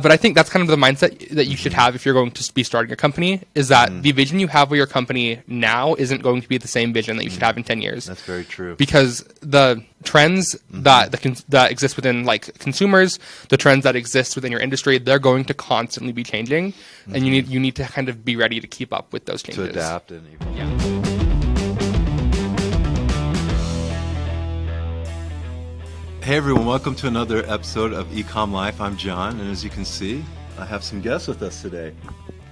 But I think that's kind of the mindset that you should have if you're going to be starting a company, is that the vision you have with your company now isn't going to be the same vision that you should have in 10 years. That's very true. Because the trends that exist within like consumers, the trends that exist within your industry, they're going to constantly be changing, and you need to kind of be ready to keep up with those changes. To adapt and evolve. Yeah. Hey everyone, welcome to another episode of Ecom Life. I'm John, and as you can see, I have some guests with us today.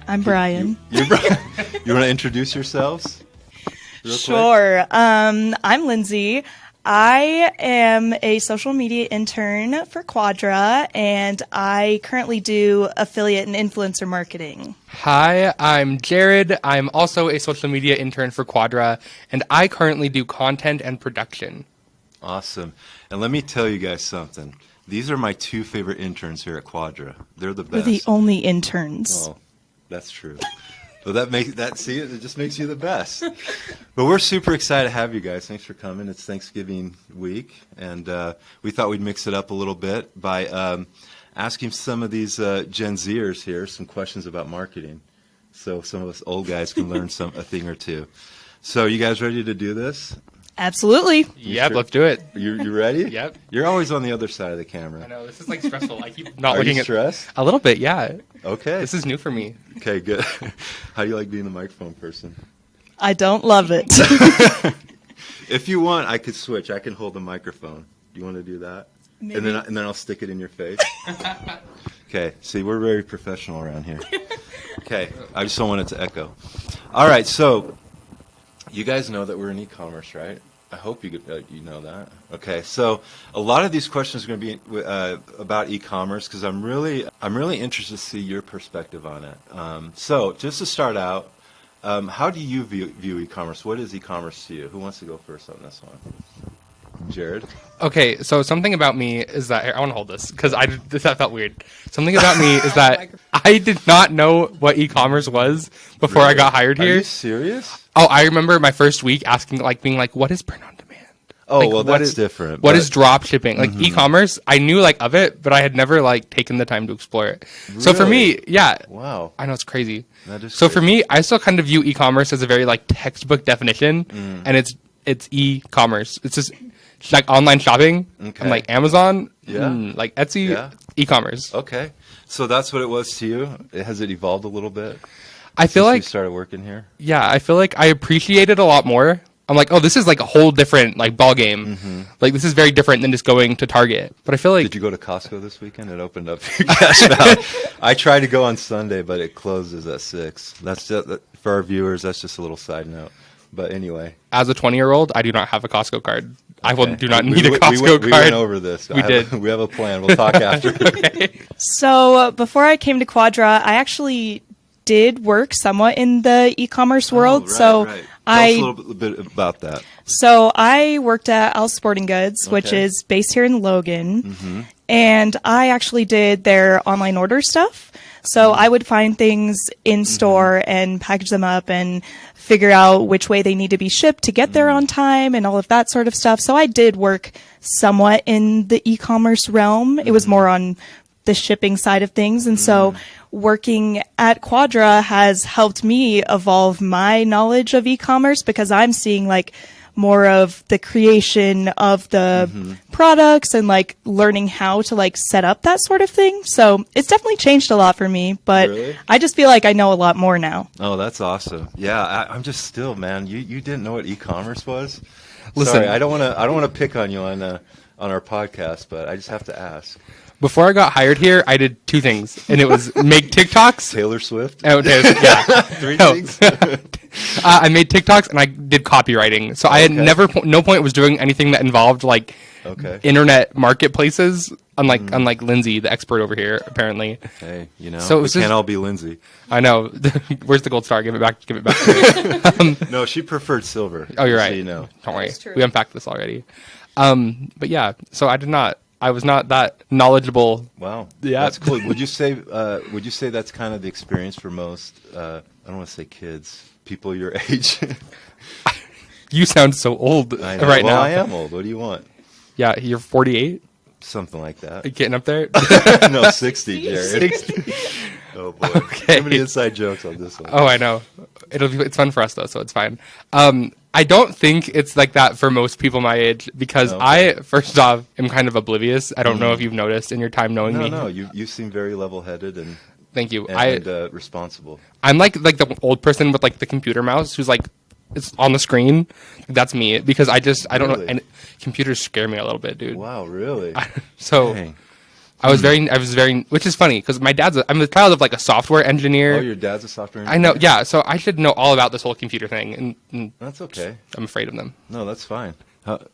I'm Brian. You're Brian. You want to introduce yourselves? Sure. I'm Lindsey. I am a social media intern for Quadra, and I currently do affiliate and influencer marketing. Hi, I'm Jared. I'm also a social media intern for Quadra, and I currently do content and production. Awesome. And let me tell you guys something. These are my two favorite interns here at Quadra. They're the best. We're the only interns. Well, that's true. But it just makes you the best. But we're super excited to have you guys. Thanks for coming. It's Thanksgiving week, and we thought we'd mix it up a little bit by asking some of these Gen Zers here some questions about marketing, so some of us old guys can learn a thing or two. So, you guys ready to do this? Absolutely. Yep, sure? Let's do it. You ready? Yep. You're always on the other side of the camera. I know, this is like stressful. I keep not Are looking you at stressed? A little bit, yeah. Okay. This is new for me. Okay, good. How do you like being the microphone person? I don't love it. If you want, I could switch. I can hold the microphone. Do you want to do that? Maybe. And then I'll stick it in your face. Okay. See, we're very professional around here. Okay. I just don't want it to echo. All right. So, you guys know that we're in e-commerce, right? I hope you know that. Okay. So, a lot of these questions are going to be about e-commerce because I'm really interested to see your perspective on it. So, just to start out, how do you view e-commerce? What is e-commerce to you? Who wants to go first on this one? Jared? Okay, so something about me is that I want to hold this because that felt weird. Something about me is that I did not know what e-commerce was before I got hired here. Are you serious? Oh, I remember my first week being like, what is print on demand? Oh, like, well, that's different. What is drop shipping? Like e-commerce, I knew of it, but I had never taken the time to explore it. Really? So for me, yeah. Wow. I know it's crazy. That is so crazy. for me, I still kind of view e-commerce as a very textbook definition, and it's e-commerce. It's just like online shopping, Okay. and like Amazon, Yeah. like Etsy, Yeah. e-commerce. Okay. So that's what it was to you? Has it evolved a little bit? I feel since like you started working here? Yeah, I feel like I appreciate it a lot more. I'm like, oh, this is a whole different ball game. This is very different than just going to Target. But I feel like Did you go to Costco this weekend? It opened up cash out. I tried to go on Sunday, but it closes at 6. That's just, for our viewers, that's just a little side note. But anyway. As a 20-year-old, I do not have a Costco card. I Okay. do not need a Costco card. We went over this. We did. We have a plan. We'll talk after. Okay. So before I came to Quadra, I actually did work somewhat in the e-commerce world. Right. Tell us a little bit about that. So I worked at Al Sporting Goods, which Okay. is based here in Logan, and I actually did their online order stuff. So I would find things in store and package them up and figure out which way they need to be shipped to get there on time and all of that sort of stuff. So I did work somewhat in the e-commerce realm. It was more on the shipping side of things. And so working at Quadra has helped me evolve my knowledge of e-commerce because I'm seeing more of the creation of the products and learning how to set up that sort of thing. So it's definitely changed a lot for me, but Really? I just feel like I know a lot more now. Oh, that's awesome. Yeah, I'm just still, man. You didn't know what e-commerce was? Listen. Sorry, I don't want to pick on you on our podcast, but I just have to ask. Before I got hired here, I did 2 things, and it was make TikToks. Taylor Swift? Oh, yeah. 3 No. things? I made TikToks and I did copywriting. So I had no point was doing anything that involved Okay. internet marketplaces. Unlike Lindsey, the expert over here, apparently. Hey, So it we was can't just- all be Lindsay. I know. Where's the gold star? Give it back to me. No, she preferred silver. Oh, you're just right. so you know. Don't worry. That's true. We unpacked this already. But yeah, so I was not that knowledgeable. Wow. Yeah. That's cool. Would you say that's kind of the experience for most, I don't want to say kids, people your age? You sound so old I know. right well, now. I am old. What do you want? Yeah, you're 48. something like that. Getting up there. No, 60, Jared. 60. Oh boy. Okay. Too many inside jokes on this one. Oh, I know. It's fun for us though, so it's fine. I don't think it's like that for most people my age because I, first off, am kind of oblivious. I don't know if you've noticed in your time knowing me. No, you seem very level-headed and thank you. and responsible. I'm like the old person with like the computer mouse who's like it's on the screen. That's me because I don't know. And computers scare me a little bit, dude. Wow, really? So. Dang. I was very, which is funny because I'm the child of like a software engineer. Oh, your dad's a software engineer? I know, yeah. So I should know all about this whole computer thing, and That's okay. I'm afraid of them. No, that's fine.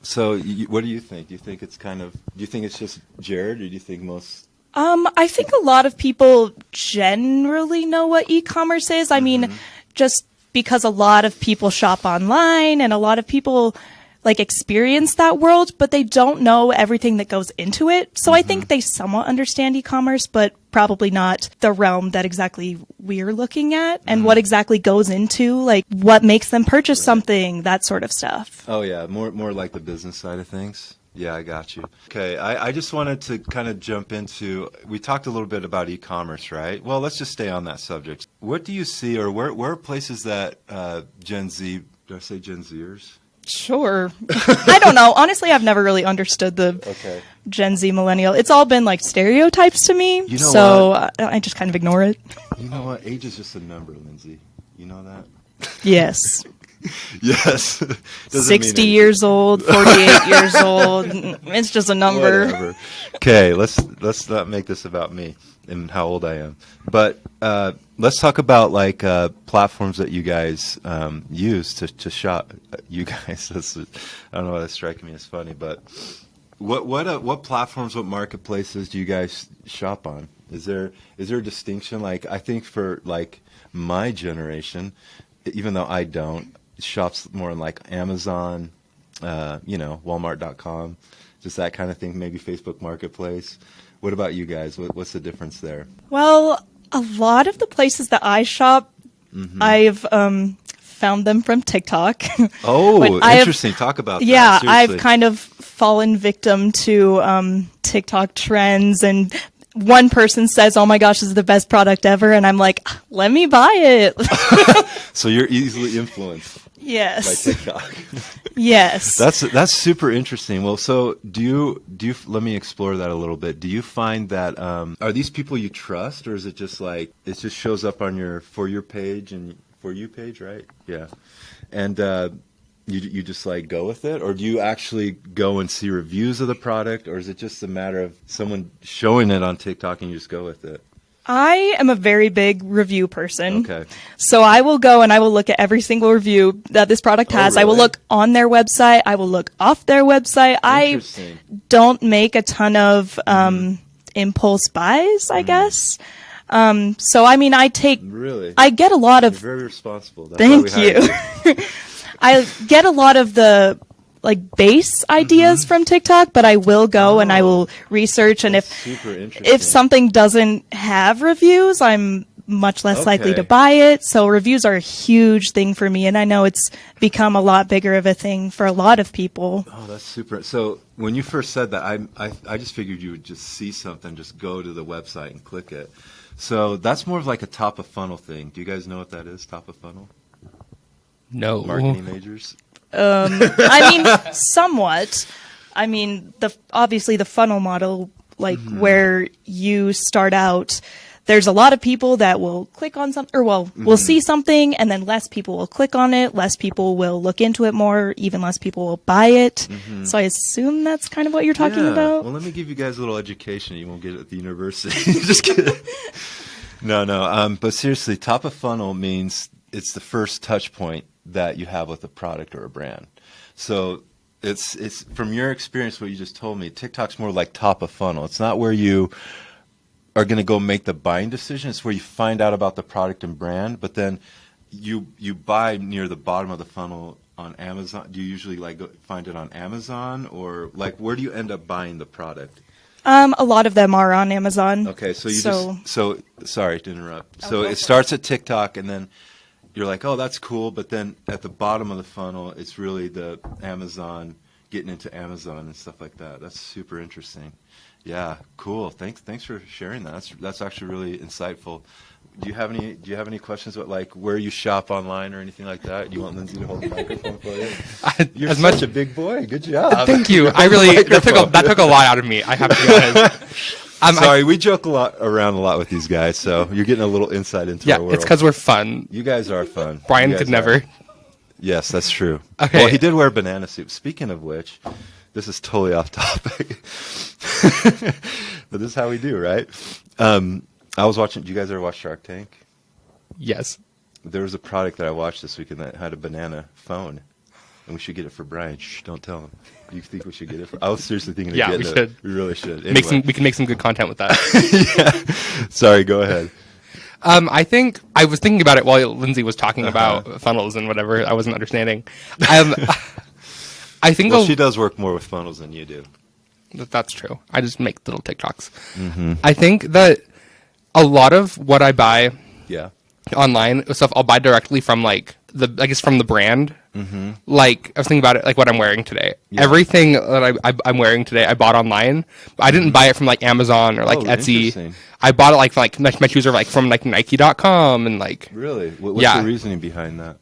So, what do you think? Do you think it's do you think it's just Jared, or do you think most? I think a lot of people generally know what e-commerce is. I mean, just because a lot of people shop online and a lot of people like experience that world, but they don't know everything that goes into it. So I think they somewhat understand e-commerce, but probably not the realm that exactly we're looking at and what exactly goes into like what makes them purchase something, that sort of stuff. Oh yeah, more like the business side of things. Yeah, I got you. Okay, I just wanted to kind of jump into, we talked a little bit about e-commerce, right? Well, let's just stay on that subject. What do you see, or where are places that Gen Z, did I say Gen Zers? Sure. I don't know. Honestly, I've never really understood the Gen Z millennial. It's all been like stereotypes to me. You know so I just kind of ignore it. You know what? Age is just a number, Lindsay. You know that? Yes. Yes. 60 years old, 48 years old. It's just a number. Whatever. Okay, let's not make this about me and how old I am. But let's talk about like platforms that you guys use to shop. You guys, I don't know why that's striking me as funny, but what platforms, what marketplaces do you guys shop on? Is there a distinction? Like I think for like my generation, even though I don't, shops more on like Amazon, Walmart.com, just that kind of thing. Maybe Facebook Marketplace. What about you guys? What's the difference there? Well, a lot of the places that I shop, I've found them from TikTok. Oh, interesting. Talk about that. Yeah, Seriously. I've kind of fallen victim to TikTok trends, and one person says, "Oh my gosh, this is the best product ever," and I'm like, "Let me buy it." So you're easily influenced. Yes. By TikTok. Yes. That's super interesting. Well, so do you let me explore that a little bit. Do you find that are these people you trust, or is it just like it just shows up on your For You page, right? Yeah. And you just like go with it, or do you actually go and see reviews of the product, or is it just a matter of someone showing it on TikTok and you just go with it? I am a very big review person. Okay. So I will go and I will look at every single review that this product has. Really? I will look on their website. I will look off their website. I don't make a ton of impulse buys, I guess. So, I mean, I get a lot of... You're very responsible. That's Thank you. I get a lot of the like base ideas from TikTok, but I will go and I will research, and if something doesn't have reviews, I'm much less likely to buy it. So reviews are a huge thing for me, and I know it's become a lot bigger of a thing for a lot of people. Oh, that's super. So when you first said that, I just figured you would just see something, just go to the website and click it. So that's more of like a top of funnel thing. Do you guys know what that is, top of funnel? No. Marketing majors? I mean, somewhat. I mean, obviously the funnel model, like where you start out, there's a lot of people that will click on something, or will see something, and then less people will click on it, less people will look into it more, even less people will buy it. So I assume that's kind of what you're talking about. Well, let me give you guys a little education you won't get at the university. Just kidding. No. But seriously, top of funnel means it's the first touch point that you have with a product or a brand. So it's from your experience, what you just told me, TikTok's more like top of funnel. It's not where you are going to go make the buying decision. It's where you find out about the product and brand, but then you buy near the bottom of the funnel on Amazon. Do you usually like find it on Amazon, or like where do you end up buying the product? A lot of them are on Amazon. Okay, so so sorry to interrupt. So it starts at TikTok, and then you're like, oh, that's cool, but then at the bottom of the funnel, it's really the Amazon. getting into Amazon and stuff like that. That's super interesting. Yeah, cool. Thanks for sharing that. That's actually really insightful. Do you have any questions about like where you shop online or anything like that? Do you want Lindsay to hold the microphone for you? You're such a big boy. Good job. Thank you. I really that took a lot out of me. I have to be honest. Sorry, we joke around a lot with these guys, so you're getting a little insight into our world. It's because we're fun. You guys are fun. Brian could never. Yes, that's true. Okay. Well, he did wear a banana suit. Speaking of which, this is totally off topic, but this is how we do, right? I was watching. Do you guys ever watch Shark Tank? Yes. There was a product that I watched this weekend that had a banana phone, and we should get it for Brian. Shh, don't tell him. Do you think we should get it for? I was seriously thinking of getting it. Should. We really should. Anyway. We can make some good content with that. Yeah. Sorry, go ahead. I think I was thinking about it while Lindsay was talking about funnels and whatever. I wasn't understanding. I think she does work more with funnels than you do. That's true. I just make little TikToks. Mm-hmm. I think that a lot of what I buy online stuff I'll buy directly from like from the brand. Mm-hmm. Like I was thinking about it, like what I'm wearing today. Yeah. Everything that I'm wearing today, I bought online. I didn't buy it from like Amazon or like Etsy. I bought it like my shoes are like from like Nike.com and like. Really? What's the reasoning behind that?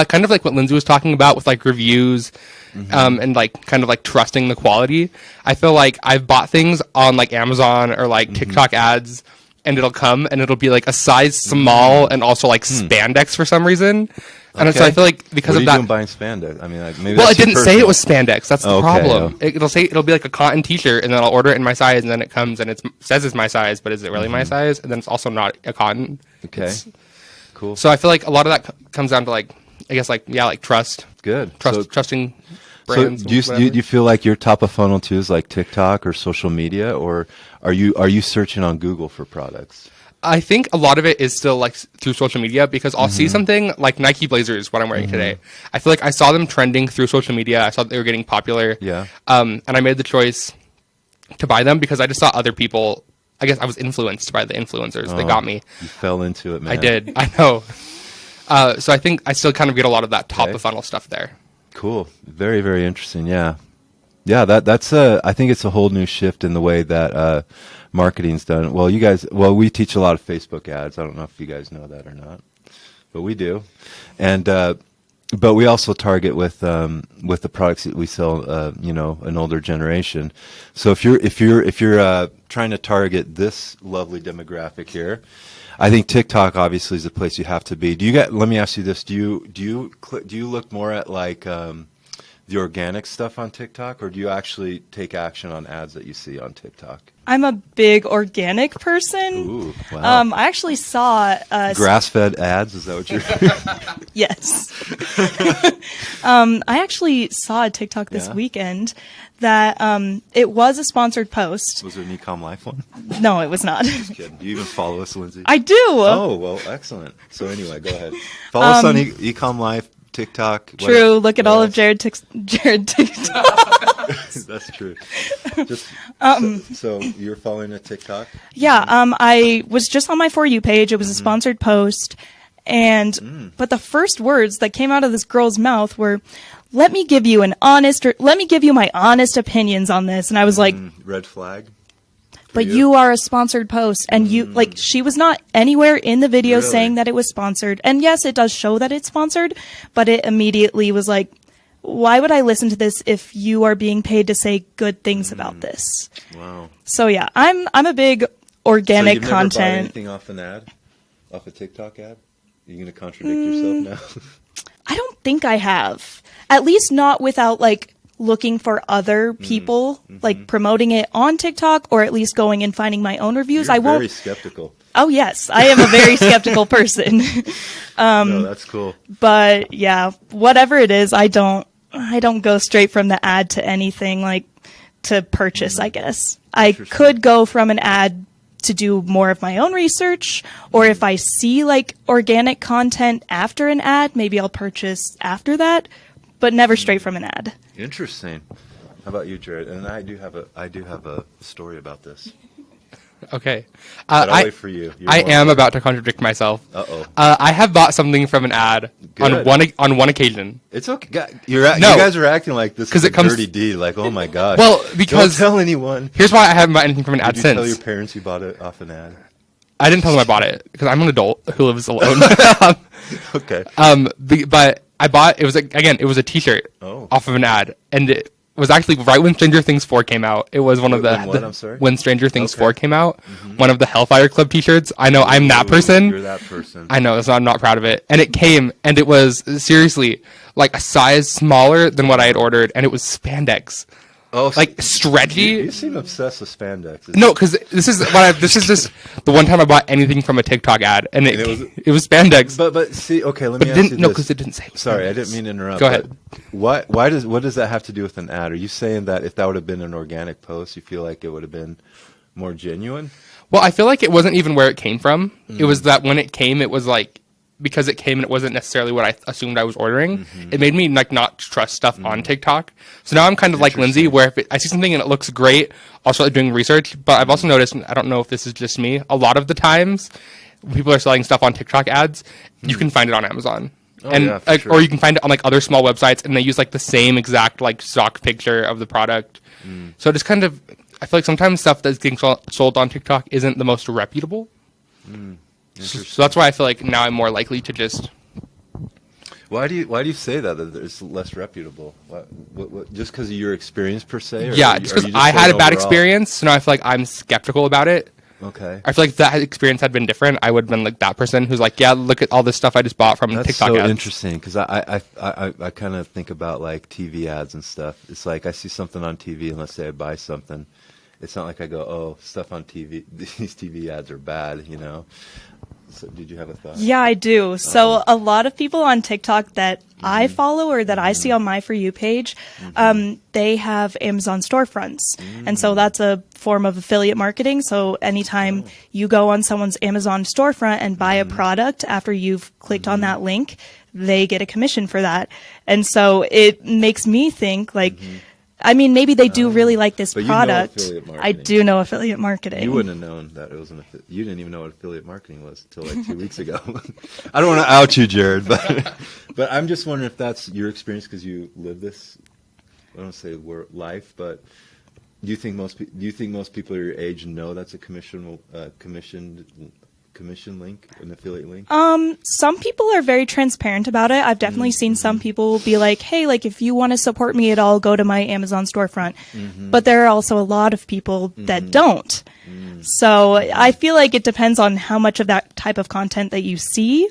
Kind of like what Lindsay was talking about with like reviews, and like kind of like trusting the quality. I feel like I've bought things on like Amazon or like TikTok ads, and it'll come and it'll be like a size small and also like spandex for some reason. And so I feel like because of that, doing buying spandex? I mean, like maybe. Well, it didn't say it was spandex. That's the problem. It'll be like a cotton T-shirt, and then I'll order it in my size, and then it comes and it says it's my size, but is it really my size? And then it's also not a cotton. Okay. Cool. So I feel like a lot of that comes down to like, I guess like trust. Good. Trusting brands. So do you feel like your top of funnel too is like TikTok or social media, or are you searching on Google for products? I think a lot of it is still like through social media because I'll see something like Nike Blazers, what I'm wearing today. I feel like I saw them trending through social media. I saw that they were getting popular. Yeah. And I made the choice to buy them because I just saw other people. I guess I was influenced by the influencers. They got me. You fell into it, man. I did. I know. So I think I still kind of get a lot of that top of funnel stuff there. Cool. Very, very interesting. Yeah. Yeah, that's I think it's a whole new shift in the way that marketing's done. Well, we teach a lot of Facebook ads. I don't know if you guys know that or not, but we do. And but we also target with the products that we sell, an older generation. So if you're trying to target this lovely demographic here, I think TikTok obviously is the place you have to be. Let me ask you this: do you look more at like the organic stuff on TikTok, or do you actually take action on ads that you see on TikTok? I'm a big organic person. Ooh, wow. I actually saw grass-fed ads. Is that what you're? Yes. I actually saw a TikTok this weekend that it was a sponsored post. Was it an Ecom Life one? No, it was not. Just kidding. Do you even follow us, Lindsay? I do. Oh, well, excellent. So anyway, go ahead. Follow us on Ecom Life, TikTok. True. Look at all of Jared TikTok. That's true. Just so you're following a TikTok? Yeah. I was just on my For You page. It was a sponsored post, and but the first words that came out of this girl's mouth were, let me give you my honest opinions on this. And I was like, red flag. But you are a sponsored post, and she was not anywhere in the video saying that it was sponsored. And yes, it does show that it's sponsored, but it immediately was like, why would I listen to this if you are being paid to say good things about this? Wow. So yeah, I'm a big organic so you've content. Never bought anything off a TikTok ad? Are you going to contradict yourself now? I don't think I have. At least not without like looking for other people like promoting it on TikTok, or at least going and finding my own reviews. You're very skeptical. Oh yes, I am a very skeptical person. No, that's cool. But yeah, whatever it is, I don't go straight from the ad to anything like to purchase, I guess. I could go from an ad to do more of my own research, or if I see like organic content after an ad, maybe I'll purchase after that, but never straight from an ad. Interesting. How about you, Jared? And I do have a story about this. Okay. But I'll wait for you. You're I more am important. about to contradict myself. Uh-oh. I have bought something from an ad Good. on one occasion. It's okay. You No. guys are acting like this 'Cause is a it comes- dirty deed. Like, oh my gosh. Well, because- don't tell anyone. Here's why I haven't bought anything from an ad Did you since. tell your parents you bought it off an ad? I didn't tell them I bought it because I'm an adult who lives alone. Okay. But I bought it was it was a T-shirt Oh. off of an ad, and it was actually right when Stranger Things 4 came out. It was one of When what? I'm sorry? when Stranger Things Okay. 4 came out. One of the Hellfire Club T-shirts. I know I'm that person. You're that person. I know, so I'm not proud of it. And it came, and it was seriously like a size smaller than what I had ordered, and it was spandex, Oh, like stretchy. You seem obsessed with spandex. No, because this is just the one time I bought anything from a TikTok ad, and it was spandex. But see, okay, let me But ask you this. no, because it didn't say. Sorry, I spandex. didn't mean to interrupt. Go ahead. What does that have to do with an ad? Are you saying that if that would have been an organic post, you feel like it would have been more genuine? Well, I feel like it wasn't even where it came from. It was that when it came, it was like because it came and it wasn't necessarily what I assumed I was ordering. It made me like not trust stuff on TikTok. So now I'm kind of like Lindsay, where if I see something and it looks great, I'll start doing research. But I've also noticed, I don't know if this is just me, a lot of the times when people are selling stuff on TikTok ads, you can find it on Amazon. Yeah, for like, sure. or you can find it on like other small websites, and they use like the same exact like stock picture of the product. So just kind of, I feel like sometimes stuff that's getting sold on TikTok isn't the most reputable. So that's why I feel like now I'm more likely to just. Why do you say that it's less reputable? What just because of your experience per se? Or Yeah, are you- just are you because I had a bad overall? experience, so now I feel like I'm skeptical about it. Okay. I feel like if that experience had been different, I would have been like that person who's like, yeah, look at all this stuff I just bought from That's TikTok so ads. interesting because I kind of think about like TV ads and stuff. It's like I see something on TV and let's say I buy something. It's not like I go, oh, stuff on TV, these TV ads are bad, you know. So did you have a thought? Yeah, I do. So a lot of people on TikTok that I follow or that I see on my For You page, they have Amazon storefronts. And so that's a form of affiliate marketing. So anytime you go on someone's Amazon storefront and buy a product after you've clicked on that link, they get a commission for that. And so it makes me think like, I mean, maybe they do really like this But you know product. affiliate I marketing. do know affiliate marketing. You wouldn't have known that it was you didn't even know what affiliate marketing was until like 2 weeks ago. I don't want to out you, Jared, but I'm just wondering if that's your experience because you live this. I don't say life, but do you think most people your age know that's a commission link, an affiliate link? Some people are very transparent about it. I've definitely seen some people be like, hey, like if you want to support me at all, go to my Amazon storefront. But there are also a lot of people that don't. So I feel like it depends on how much of that type of content that you see.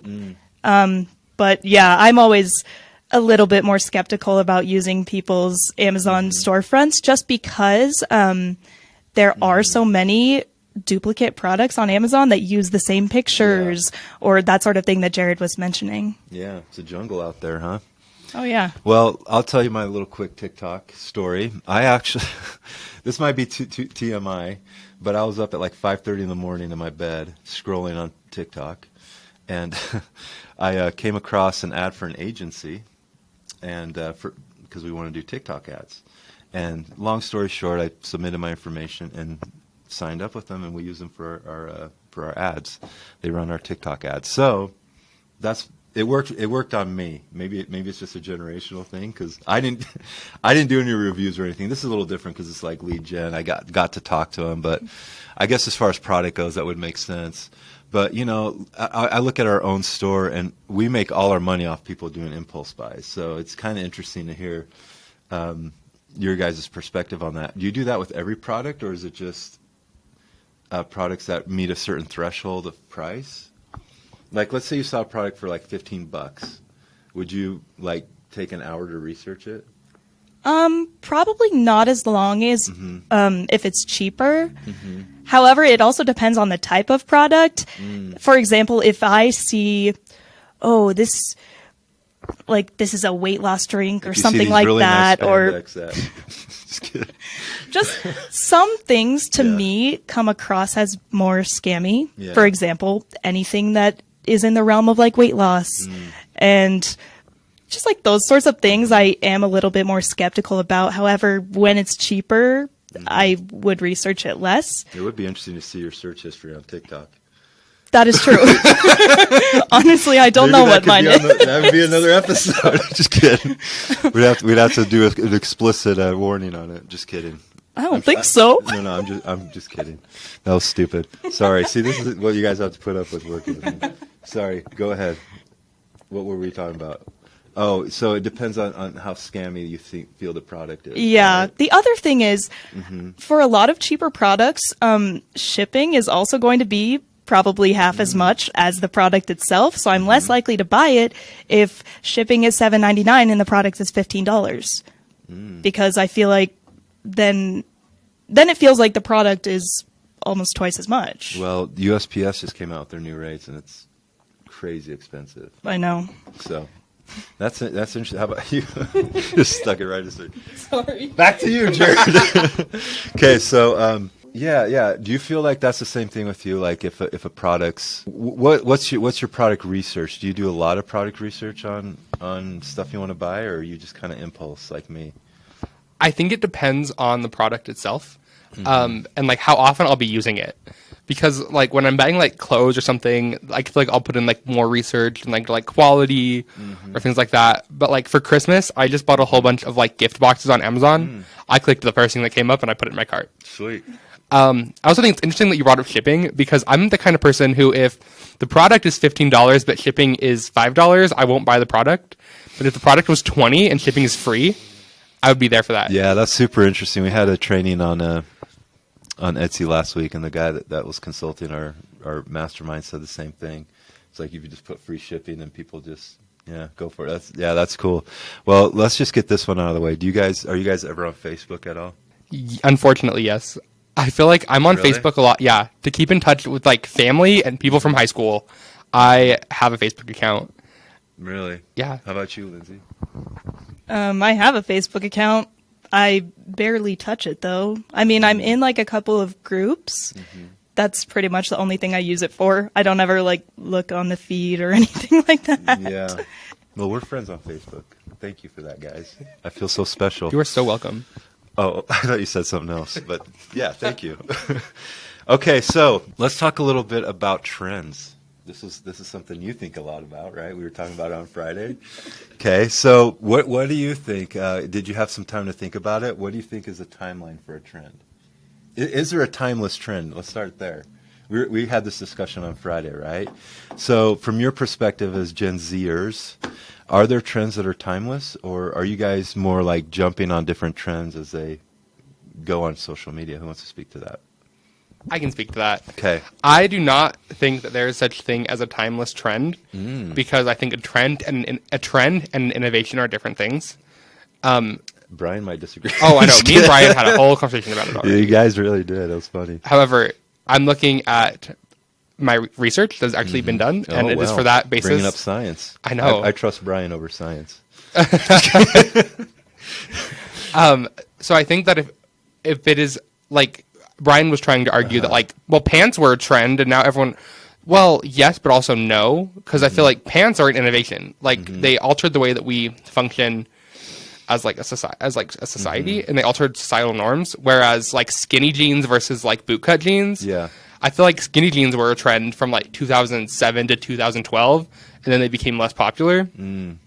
But yeah, I'm always a little bit more skeptical about using people's Amazon storefronts just because there are so many duplicate products on Amazon that use the same pictures or that sort of thing that Jared was mentioning. Yeah, it's a jungle out there, huh? Oh, yeah. Well, I'll tell you my little quick TikTok story. I actually, this might be too TMI, but I was up at like 5:30 in the morning in my bed scrolling on TikTok, and I came across an ad for an agency, and because we want to do TikTok ads. And long story short, I submitted my information and signed up with them, and we use them for our ads. They run our TikTok ads. So it worked on me. Maybe it's just a generational thing because I didn't do any reviews or anything. This is a little different because it's like lead gen. I got to talk to them, but I guess as far as product goes, that would make sense. But you know, I look at our own store, and we make all our money off people doing impulse buys. So it's kind of interesting to hear your guys' perspective on that. Do you do that with every product, or is it just products that meet a certain threshold of price? Like, let's say you saw a product for like $15. Would you like take an hour to research it? Probably not as long as if it's cheaper. However, it also depends on the type of product. For example, if I see, this is a weight loss drink or something like really that, nice or just kidding. just some things to me come across as more scammy. Yeah. For example, anything that is in the realm of like weight loss and just like those sorts of things I am a little bit more skeptical about. However, when it's cheaper, I would research it less. It would be interesting to see your search history on TikTok. That is true. Honestly, I don't know what mine is. That would be another episode. Just kidding. We'd have to do an explicit warning on it. Just kidding. I don't think so. No, I'm just kidding. That was stupid. Sorry. See, this is what you guys have to put up with working with me. Sorry. Go ahead. What were we talking about? Oh, so it depends on how scammy you feel the product is. Yeah. Right? The other thing is, for a lot of cheaper products, shipping is also going to be probably half as much as the product itself. So I'm less likely to buy it if shipping is $7.99 and the product is $15. Because I feel like then it feels like the product is almost twice as much. Well, USPS just came out with their new rates, and it's crazy expensive. I know. So that's interesting. How about you? Just stuck it right in there. Sorry. Back to you, Jared. Okay, so yeah. Do you feel like that's the same thing with you? Like if a product's what's your product research? Do you do a lot of product research on stuff you want to buy, or are you just kind of impulse like me? I think it depends on the product itself, and like how often I'll be using it. Because like when I'm buying like clothes or something, I feel like I'll put in like more research and like quality or things like that. But like for Christmas, I just bought a whole bunch of like gift boxes on Amazon. I clicked the first thing that came up and I put it in my cart. Sweet. I also think it's interesting that you brought up shipping, because I'm the kind of person who, if the product is $15 but shipping is $5, I won't buy the product. But if the product was $20 and shipping is free, I would be there for that. Yeah, that's super interesting. We had a training on Etsy last week, and the guy that was consulting our mastermind said the same thing. It's like if you just put free shipping, and people just go for it. That's cool. Well, let's just get this one out of the way. Are you guys ever on Facebook at all? Unfortunately, yes. I feel like I'm on Facebook a lot. Yeah, to keep in touch with like family and people from high school, I have a Facebook account. Really? Yeah. How about you, Lindsay? I have a Facebook account. I barely touch it, though. I mean, I'm in like a couple of groups. That's pretty much the only thing I use it for. I don't ever like look on the feed or anything like that. Yeah. Well, we're friends on Facebook. Thank you for that, guys. I feel so special. You are so welcome. Oh, I thought you said something else, but yeah, thank you. Okay, so let's talk a little bit about trends. This is something you think a lot about, right? We were talking about it on Friday. Okay, so what do you think? Did you have some time to think about it? What do you think is a timeline for a trend? Is there a timeless trend? Let's start there. We had this discussion on Friday, right? So from your perspective as Gen Zers, are there trends that are timeless, or are you guys more like jumping on different trends as they go on social media? Who wants to speak to that? I can speak to that. Okay. I do not think that there is such thing as a timeless trend, because I think a trend and an innovation are different things. Brian might disagree. Oh, I know. Me and Brian had a whole conversation about it already. Yeah, you guys really did. It was funny. However, I'm looking at my research that's actually been done, and it is for that basis. Bringing up science. I know. I trust Brian over science. So I think that if it is like Brian was trying to argue that like, well, pants were a trend and now everyone, well, yes, but also no, because I feel like pants are an innovation. Like they altered the way that we function as like a society, and they altered societal norms. Whereas like skinny jeans versus like bootcut jeans, I feel like skinny jeans were a trend from like 2007 to 2012, and then they became less popular. And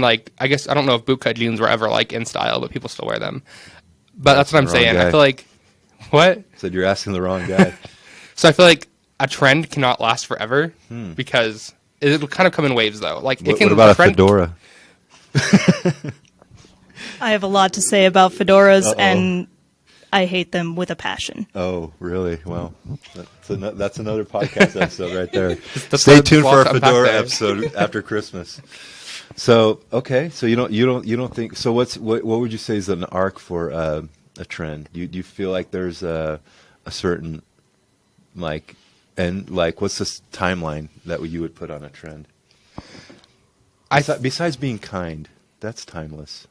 like, I guess I don't know if bootcut jeans were ever like in style, but people still wear them. But that's what I'm saying. Guy. I feel like what? Said you're asking the wrong guy. So I feel like a trend cannot last forever because it'll kind of come in waves, though. Like it can. What about a fedora? I have a lot to say about fedoras, and I hate them with a passion. Oh, really? Well, that's another podcast episode right there. Stay tuned for our fedora episode after Christmas. So okay, so you don't think so? What would you say is an arc for a trend? Do you feel like there's a certain like what's this timeline that you would put on a trend? Besides being kind, that's timeless.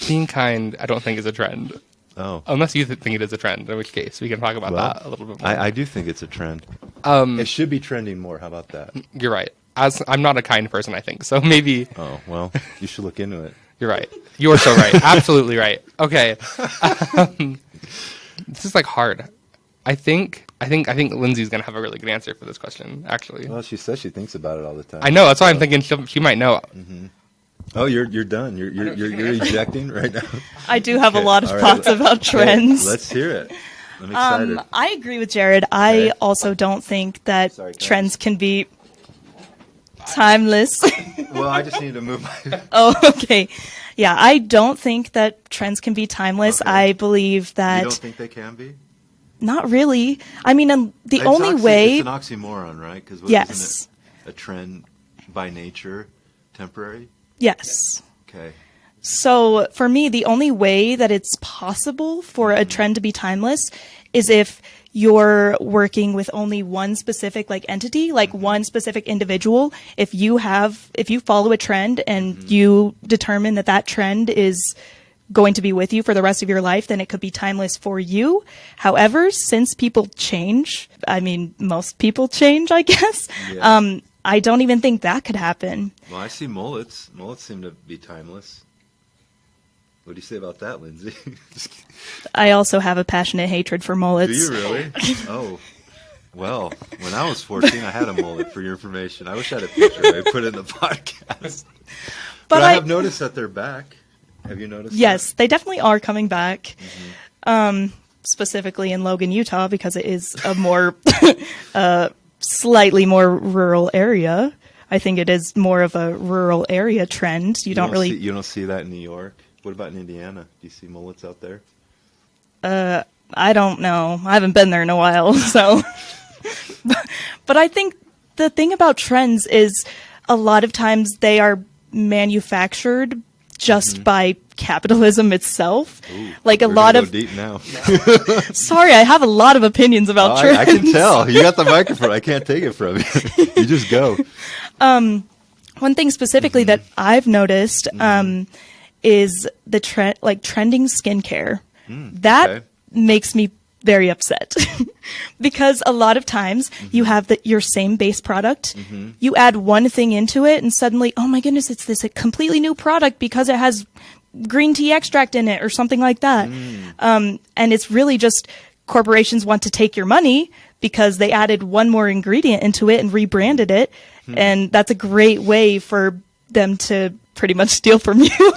Being kind, I don't think is a trend. Oh, unless you think it is a trend, in which case we can talk about that a little bit more. I do think it's a trend. It should be trending more. How about that? You're right. I'm not a kind person, I think, so maybe. Oh well, you should look into it. You're right. You are so right. Absolutely right. Okay. This is like hard. I think Lindsay's gonna have a really good answer for this question. Actually, Well, she says she thinks about it all the time. I know. That's why I'm thinking she might know. Oh, you're done. You're ejecting right now. I do have a Okay, lot of all right. thoughts about trends. Let's hear it. I'm excited. I agree with Jared. I Okay. also don't think that Sorry, guys. trends can be timeless. Well, I just need to move my. Oh, okay. Yeah, I don't think that trends can be timeless. Okay. I believe that You don't think they can be? not really. I mean, the It's only way. It's an oxymoron, right? Because Yes. isn't it a trend by nature temporary? Yes. Okay. So for me, the only way that it's possible for a trend to be timeless is if you're working with only one specific like entity, like one specific individual. If you follow a trend and you determine that that trend is going to be with you for the rest of your life, then it could be timeless for you. However, since people change, I mean, most people change, I guess. Yeah. I don't even think that could happen. Well, I see mullets. Mullets seem to be timeless. What do you say about that, Lindsay? I also have a passionate hatred for mullets. Do you really? Oh. Well, when I was 14, I had a mullet, for your information. I wish I had a picture. I put it in the podcast. But I have noticed that they're back. Have you noticed Yes, that? they definitely are coming back. Specifically in Logan, Utah, because it is a more, slightly more rural area. I think it is more of a rural area trend. You don't really. You don't see that in New York? What about in Indiana? Do you see mullets out there? I don't know. I haven't been there in a while, so. But I think the thing about trends is a lot of times they are manufactured just by capitalism itself. Ooh, like a we're lot gonna of. go deep now. Sorry, I have a lot of opinions about trends. I can tell. You got the microphone. I can't take it from you. You just go. One thing specifically that I've noticed is the trend, like trending skincare. That okay. makes me very upset because a lot of times you have your same base product, you add one thing into it, and suddenly, oh my goodness, it's this a completely new product because it has green tea extract in it or something like that. And it's really just corporations want to take your money because they added one more ingredient into it and rebranded it. And that's a great way for them to pretty much steal from you.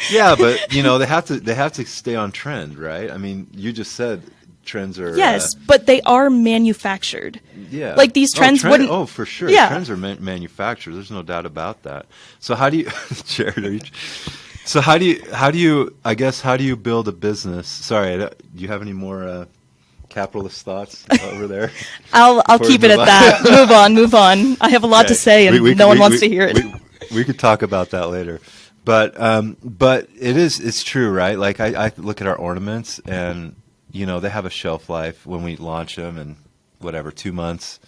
Yeah, but they have to stay on trend, right? I mean, you just said trends are Yes, but they are manufactured. Yeah, like these trends wouldn't. Oh, for sure. Yeah. Trends are manufactured. There's no doubt about that. So how do you, Jared? So how do you build a business? Sorry, do you have any more capitalist thoughts over there? I'll keep it at that. Move on. I have a lot to say, and no one wants to hear it. We could talk about that later. But it's true, right? Like I look at our ornaments, and they have a shelf life when we launch them, and 2 months,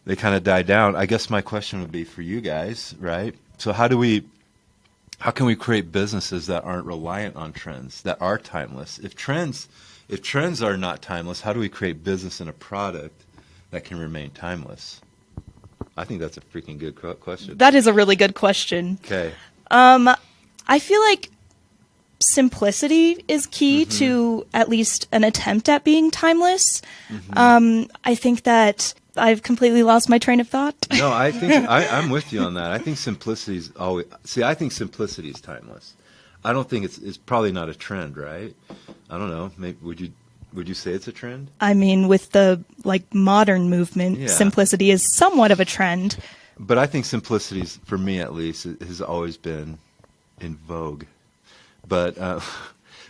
they kind of die down. I guess my question would be for you guys, right? So how can we create businesses that aren't reliant on trends, that are timeless? If trends are not timeless, how do we create business in a product that can remain timeless? I think that's a freaking good question. That is a really good question. Okay. I feel like simplicity is key to at least an attempt at being timeless. I think that I've completely lost my train of thought. No, I think I'm with you on that. I think simplicity is always. See, I think simplicity is timeless. I don't think it's probably not a trend, right? I don't know. Maybe would you say it's a trend? I mean, with the modern movement, simplicity is somewhat of a trend. But I think simplicity, for me at least, has always been in vogue. But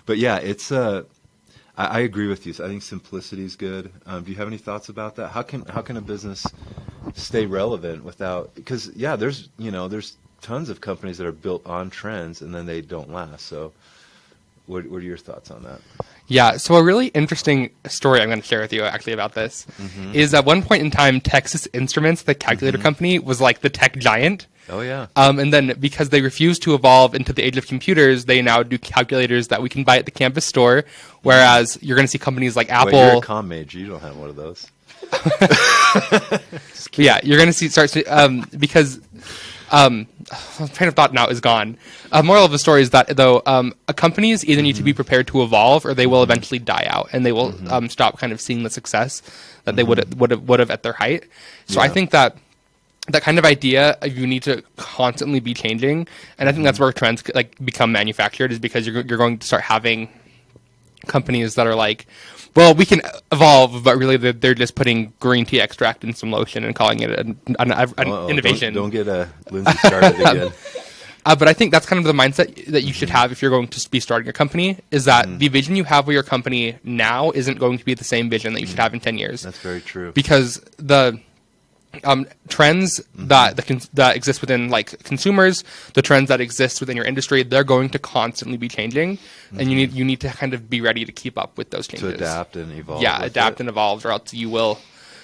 yeah, it's I agree with you. So I think simplicity is good. Do you have any thoughts about that? How can a business stay relevant without? Because there's tons of companies that are built on trends and then they don't last. So what are your thoughts on that? Yeah, so a really interesting story I'm going to share with you actually about this is at one point in time, Texas Instruments, the calculator company, was like the tech giant. Oh, yeah. And then because they refused to evolve into the age of computers, they now do calculators that we can buy at the campus store, whereas you're going to see companies like Apple. Wait, you're a comm major. You don't have one of those. Yeah, you're going to see because train of thought now is gone. Moral of the story is that though companies either need to be prepared to evolve or they will eventually die out and they will stop kind of seeing the success that they would have at their height. So I think that kind of idea of you need to constantly be changing, and I think that's where trends like become manufactured, is because you're going to start having companies that are like, well, we can evolve, but really they're just putting green tea extract in some lotion and calling it an innovation. Don't get Lindsey started again. But I think that's kind of the mindset that you should have if you're going to be starting a company, is that the vision you have with your company now isn't going to be the same vision that you should have in 10 years. That's very true. Because the trends that exist within like consumers, the trends that exist within your industry, they're going to constantly be changing, and you need to kind of be ready to keep up with those changes. To adapt and evolve. Yeah, adapt and evolve, or else you will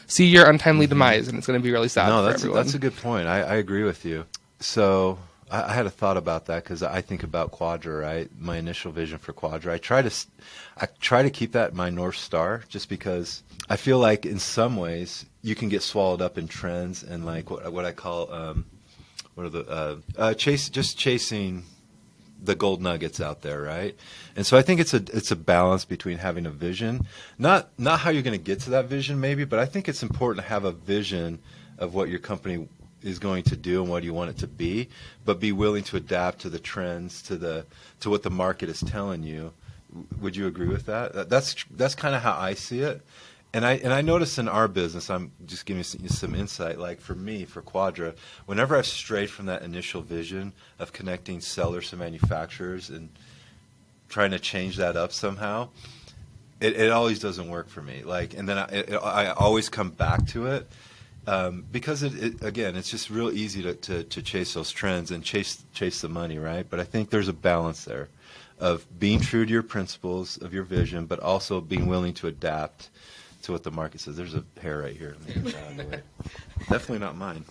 see your untimely demise, and it's going to be really sad. No, for everyone. that's a good point. I agree with you. So I had a thought about that because I think about Quadra, right? My initial vision for Quadra. I try to keep that my North Star, just because I feel like in some ways you can get swallowed up in trends and like what I call chasing the gold nuggets out there, right? And so I think it's a balance between having a vision, not how you're going to get to that vision maybe, but I think it's important to have a vision of what your company is going to do and what you want it to be, but be willing to adapt to the trends, to what the market is telling you. Would you agree with that? That's kind of how I see it. And I notice in our business, I'm just giving you some insight, like for me, for Quadra, whenever I've strayed from that initial vision of connecting sellers to manufacturers and trying to change that up somehow, it always doesn't work for me. Like, and then I always come back to it. Because again, it's just real easy to chase those trends and chase the money, right? But I think there's a balance there of being true to your principles, of your vision, but also being willing to adapt to what the market says. There's a hair right here. Let me get that out of the way. Definitely not mine.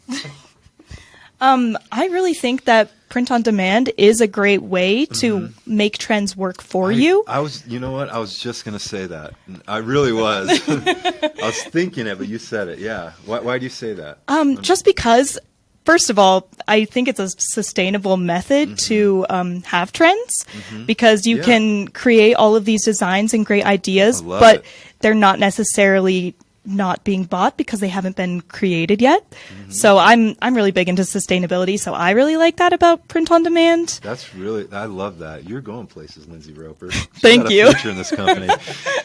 I really think that print on demand is a great way to make trends work for you. You know what? I was just going to say that. I really was. I was thinking it, but you said it. Yeah. Why do you say that? Just because, first of all, I think it's a sustainable method to have trends, because you can create all of these designs and great ideas, but they're not necessarily not being bought because they haven't been created yet. So I'm really big into sustainability, so I really like that about print on demand. I love that. You're going places, Lindsey Roper. Thank you. Future in this company.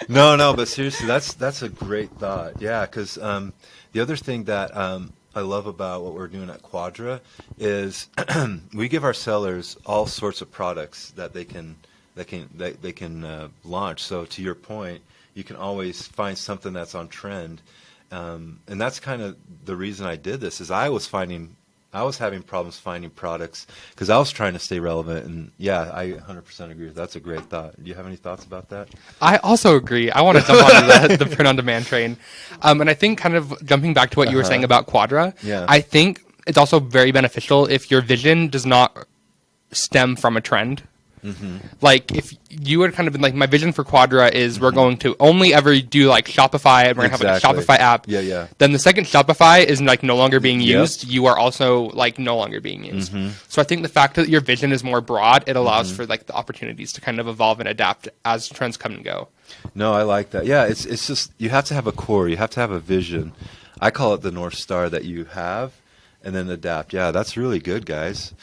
No, but seriously, that's a great thought. Yeah, because the other thing that I love about what we're doing at Quadra is we give our sellers all sorts of products that they can launch. So to your point, you can always find something that's on trend, and that's kind of the reason I did this. Is I was having problems finding products because I was trying to stay relevant. And yeah, I 100% agree. That's a great thought. Do you have any thoughts about that? I also agree. I want to jump onto the print on demand train, and I think kind of jumping back to what you were saying about Quadra. Yeah. I think it's also very beneficial if your vision does not stem from a trend. Like if you would kind of been like, my vision for Quadra is we're going to only ever do like Shopify, and we're going to have like a Shopify app. Yeah. Then the second Shopify is like no longer being used, you are also like no longer being used. So I think the fact that your vision is more broad, it allows for like the opportunities to kind of evolve and adapt as trends come and go. No, I like that. Yeah, it's just, you have to have a core, you have to have a vision. I call it the North Star that you have, and then adapt. Yeah, that's really good, guys.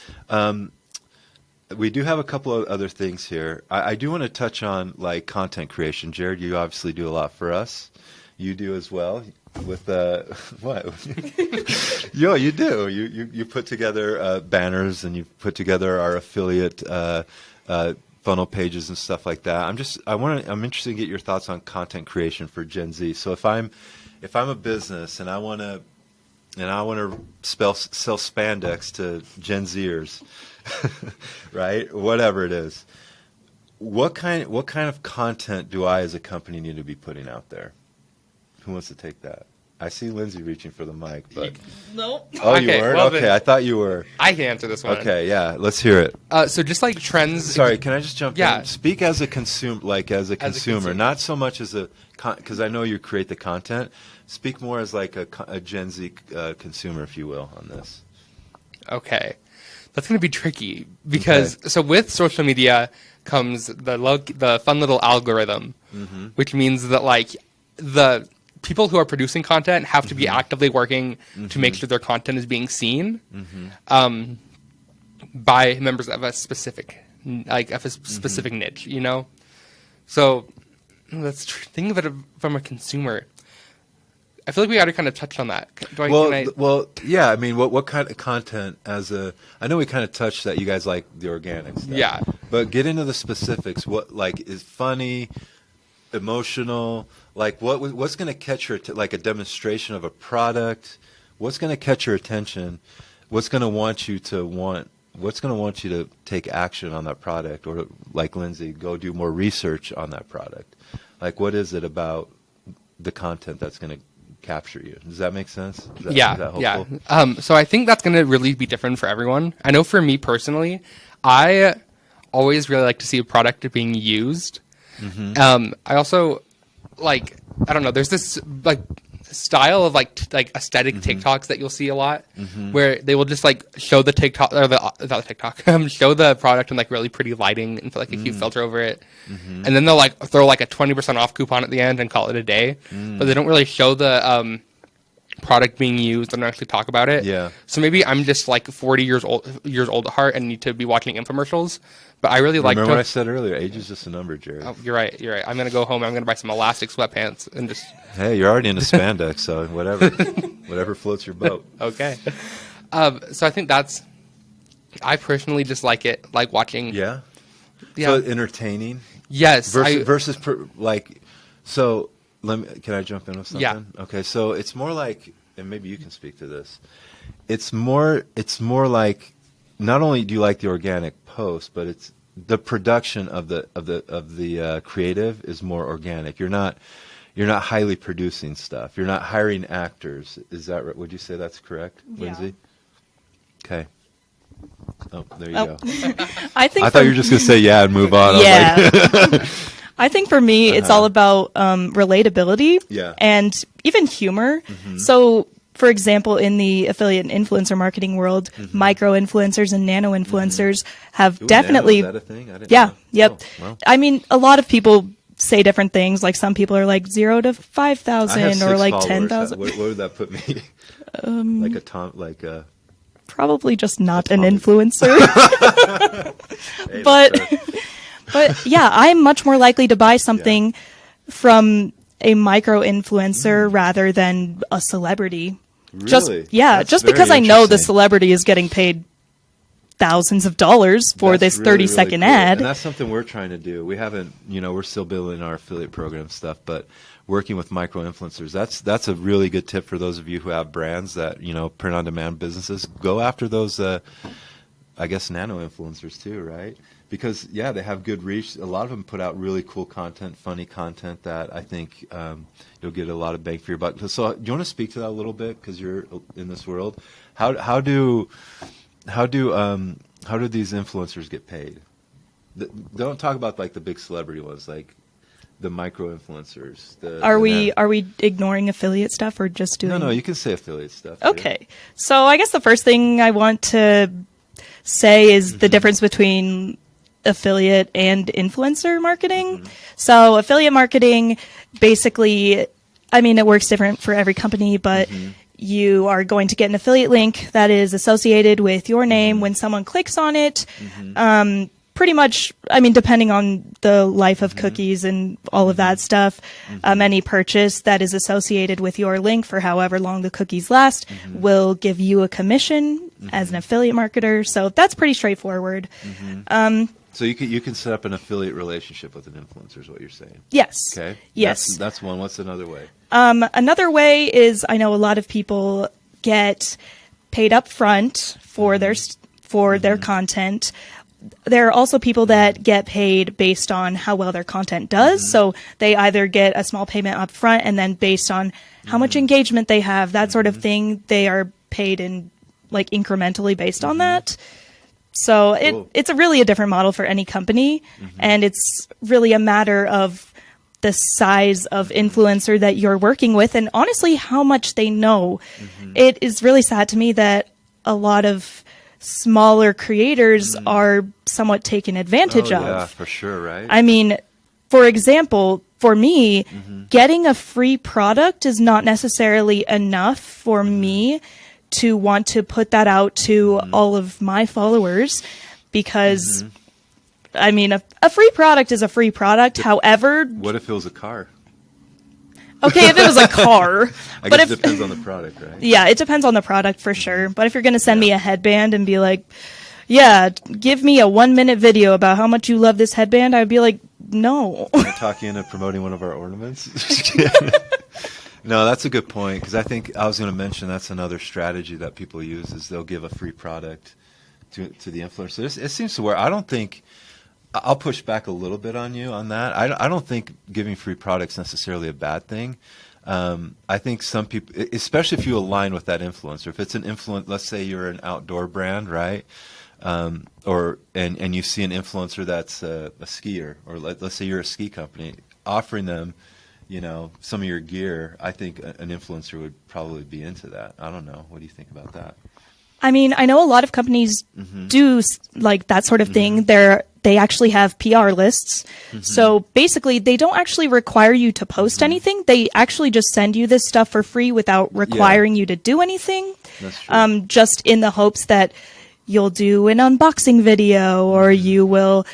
We do have a couple of other things here. I do want to touch on like content creation. Jared, you obviously do a lot for us. You do as well with what? Yo, you do. You put together banners, and you put together our affiliate funnel pages and stuff like that. I'm interested to get your thoughts on content creation for Gen Z. So if I'm a business and I want to sell spandex to Gen Zers, right? Whatever it is. What kind of content do I as a company need to be putting out there? Who wants to take that? I see Lindsey reaching for the mic, but No. Oh, Okay, you weren't? well Okay, then- I thought you were. I can answer this one. Okay, yeah, let's hear it. So just like trends. Sorry, can I just jump Yeah. in? Speak as a consumer, consumer. not so much as because I know you create the content. Speak more as like a Gen Z consumer, if you will, on this. Okay. That's going to be tricky because so with social media comes the fun little algorithm, which means that like the people who are producing content have to be actively working to make sure their content is being seen by members of a specific specific niche, you know. So let's think of it from a consumer. I feel like we got to kind of touch on that. Yeah. I mean, what kind of content I know we kind of touched that you guys like the organic stuff. Yeah. But get into the specifics. What like is funny, emotional? Like what's going to catch your like a demonstration of a product? What's going to catch your attention? What's going to want you to take action on that product, or like Lindsey, go do more research on that product? Like, what is it about the content that's going to capture you? Does that make sense? Is that helpful? So I think that's going to really be different for everyone. I know for me personally, I always really like to see a product being used. I also like, I don't know, there's this like style of like aesthetic TikToks that you'll see a lot where they will just like show the TikTok or show the product in like really pretty lighting and put like a cute filter over it, and then they'll like throw like a 20% off coupon at the end and call it a day, but they don't really show the product being used and actually talk about it. Yeah. So maybe I'm just like 40 years old at heart and need to be watching infomercials. But I really like. Remember what I said earlier? Age is just a number, Jared. Oh, you're right. I'm gonna go home. I'm gonna buy some elastic sweatpants and just. Hey, you're already into spandex, so whatever floats your boat. Okay. So I think I personally just like it, like watching. Yeah. Yeah. So entertaining. Yes. Versus so. Can I jump in with something? Yeah. Okay. So it's more like, and maybe you can speak to this. It's more like, not only do you like the organic post, but it's the production of the creative is more organic. You're not highly producing stuff. You're not hiring actors. Is that right? Would you say that's correct, Lindsey? Okay. Oh, there you go. I thought you were just gonna say yeah and move on. Yeah. I think for me, it's all about relatability and even humor. So, for example, in the affiliate and influencer marketing world, micro influencers and nano influencers have definitely. Nano, is that a thing? I didn't know. Yep. Oh, wow. I mean, a lot of people say different things. Like some people are like 0 to 5,000 or like 10,000. What would that put me? Like a probably just not an influencer. Hey, But yeah, I'm much more likely to buy something from a micro influencer rather than a celebrity. Really? Just because I know the celebrity is getting paid thousands of dollars for this 30-second ad. And that's something we're trying to do. We haven't, we're still building our affiliate program stuff, but working with micro influencers, that's a really good tip for those of you who have brands that, print on demand businesses. Go after those, I guess, nano influencers too, right? Because, they have good reach. A lot of them put out really cool content, funny content that I think you'll get a lot of bang for your buck. So do you want to speak to that a little bit because you're in this world? How do these influencers get paid? Don't talk about like the big celebrity ones, like the micro influencers. Are we ignoring affiliate stuff or just doing? No, you can say affiliate stuff. Okay, too. So I guess the first thing I want to say is the difference between affiliate and influencer marketing. So affiliate marketing, basically, I mean, it works different for every company, but you are going to get an affiliate link that is associated with your name. When someone clicks on it, pretty much, I mean, depending on the life of cookies and all of that stuff, any purchase that is associated with your link for however long the cookies last will give you a commission as an affiliate marketer. So that's pretty straightforward. So you can set up an affiliate relationship with an influencer is what you're saying. Yes. Okay. Yes. That's one. What's another way? Another way is I know a lot of people get paid up front for their content. There are also people that get paid based on how well their content does. So they either get a small payment up front and then based on how much engagement they have, that sort of thing, they are paid in like incrementally based on that. So it's really a different model for any company, and it's really a matter of the size of influencer that you're working with and honestly how much they know. It is really sad to me that a lot of smaller creators are somewhat taken advantage of. Yeah, for sure, right? I mean, for example, for me, getting a free product is not necessarily enough for me to want to put that out to all of my followers, because I mean, a free product is a free product. However, what if it was a car? Okay, if it was a car. I guess it depends on the product, right? Yeah, it depends on the product for sure. But if you're going to send me a headband and be like, yeah, give me a 1-minute video about how much you love this headband, I would be like, no. Can I talk you into promoting one of our ornaments? No, that's a good point, because I think I was going to mention that's another strategy that people use, is they'll give a free product to the influencer. It seems to work. I don't think... I'll push back a little bit on you on that. I don't think giving free products is necessarily a bad thing. I think some people, especially if you align with that influencer, if it's an influence, let's say you're an outdoor brand, right? And you see an influencer that's a skier, or let's say you're a ski company, offering them, some of your gear. I think an influencer would probably be into that. I don't know. What do you think about that? I mean, I know a lot of companies do like that sort of thing. They actually have PR lists. So basically, they don't actually require you to post anything. They actually just send you this stuff for free without requiring you to do anything. That's true. Just in the hopes that you'll do an unboxing video, or you will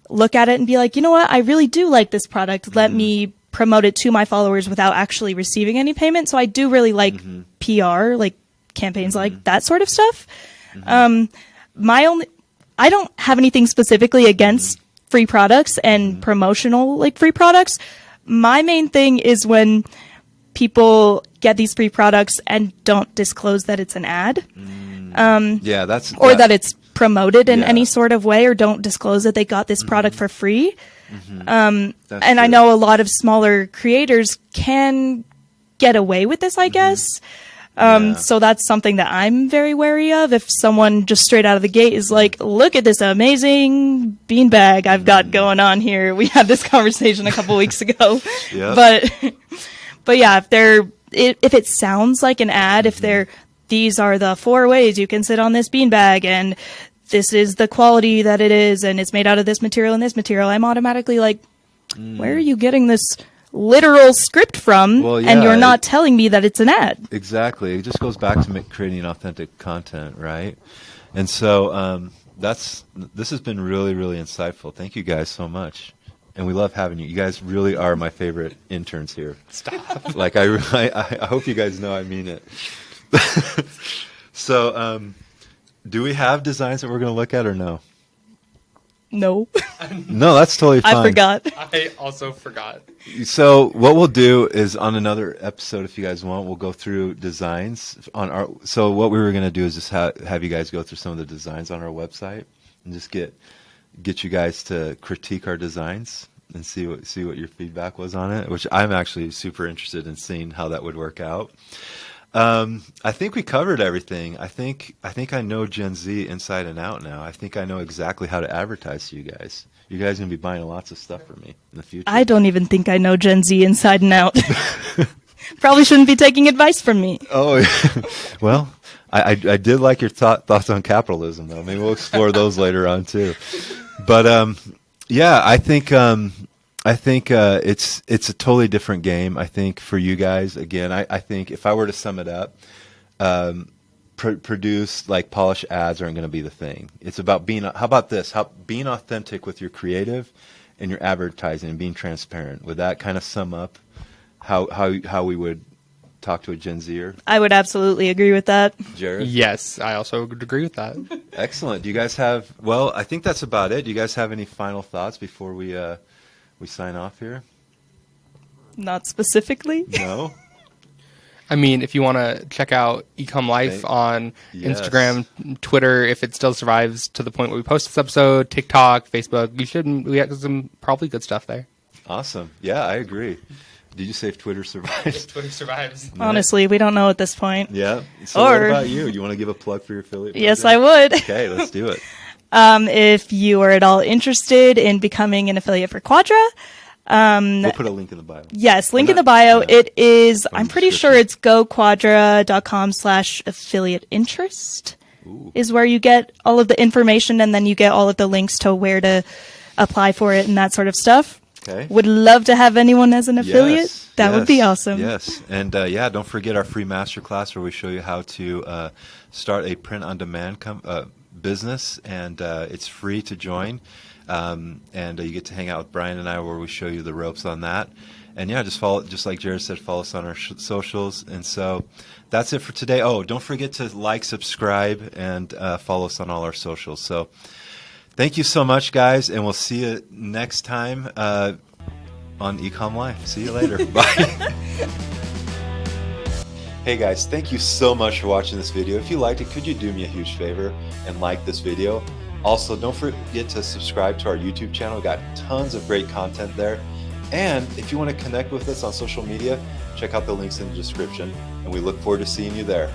look at it and be like, you know what, I really do like this product. Let me promote it to my followers without actually receiving any payment. So I do really like PR, like campaigns like that sort of stuff. I don't have anything specifically against free products and promotional like free products. My main thing is when people get these free products and don't disclose that it's an ad. That it's promoted in any sort of way, or don't disclose that they got this product for free. And I know a lot of smaller creators can get away with this, I guess. So that's something that I'm very wary of. If someone just straight out of the gate is like, look at this amazing beanbag I've got going on here. We had this conversation a couple weeks ago. But yeah, if it sounds like an ad, if these are the 4 ways you can sit on this beanbag, and this is the quality that it is, and it's made out of this material and this material, I'm automatically like, where are you getting this literal script from? And you're not telling me that it's an ad. Exactly. It just goes back to creating authentic content, right? And so this has been really, really insightful. Thank you guys so much. And we love having you. You guys really are my favorite interns here. Stop. Like, I hope you guys know I mean it. So do we have designs that we're going to look at, or no? No. No, that's totally fine. I forgot. I also forgot. So what we'll do is, on another episode, if you guys want, we'll go through designs on our. So what we were going to do is just have you guys go through some of the designs on our website, and just get you guys to critique our designs and see what your feedback was on it. Which I'm actually super interested in seeing how that would work out. I think we covered everything. I think I know Gen Z inside and out now. I think I know exactly how to advertise to you guys. You guys are going to be buying lots of stuff from me in the future. I don't even think I know Gen Z inside and out. Probably shouldn't be taking advice from me. Oh, well, I did like your thoughts on capitalism, though. Maybe we'll explore those later on, too. But, I think it's a totally different game. I think for you guys, again, I think if I were to sum it up, produce like polished ads aren't going to be the thing. It's about being authentic with your creative and your advertising and being transparent. Would that kind of sum up how we would talk to a Gen Zer? I would absolutely agree with that. Jared? Yes, I also would agree with that. Excellent. Do you guys have? Well, I think that's about it. Do you guys have any final thoughts before we sign off here? Not specifically. No? I mean, if you want to check out Ecom Life on Instagram, Twitter, if it still survives to the point where we post this episode, TikTok, Facebook, we have some probably good stuff there. Awesome. Yeah, I agree. Did you say if Twitter survives? Twitter survives. Honestly, we don't know at this point. Yeah. So what about you? You want to give a plug for your affiliate program? Yes, I would. Okay, let's do it. If you are at all interested in becoming an affiliate for Quadra, we'll put a link in the bio. Yes, link in the bio. It is, I'm pretty sure it's goquadra.com/affiliate interest. is where you get all of the information, and then you get all of the links to where to apply for it and that sort of stuff. Okay. Would love to have anyone as an affiliate. Yes, That would be awesome. Yes. And yeah, don't forget our free masterclass where we show you how to start a print-on-demand business, and it's free to join. And you get to hang out with Brian and I where we show you the ropes on that. And yeah, just like Jared said, follow us on our socials. And so that's it for today. Oh, don't forget to like, subscribe, and follow us on all our socials. So thank you so much, guys, and we'll see you next time on Ecom Life. See you later. Bye. Hey guys, thank you so much for watching this video. If you liked it, could you do me a huge favor and like this video? Also, don't forget to subscribe to our YouTube channel. We've got tons of great content there. And if you want to connect with us on social media, check out the links in the description, and we look forward to seeing you there.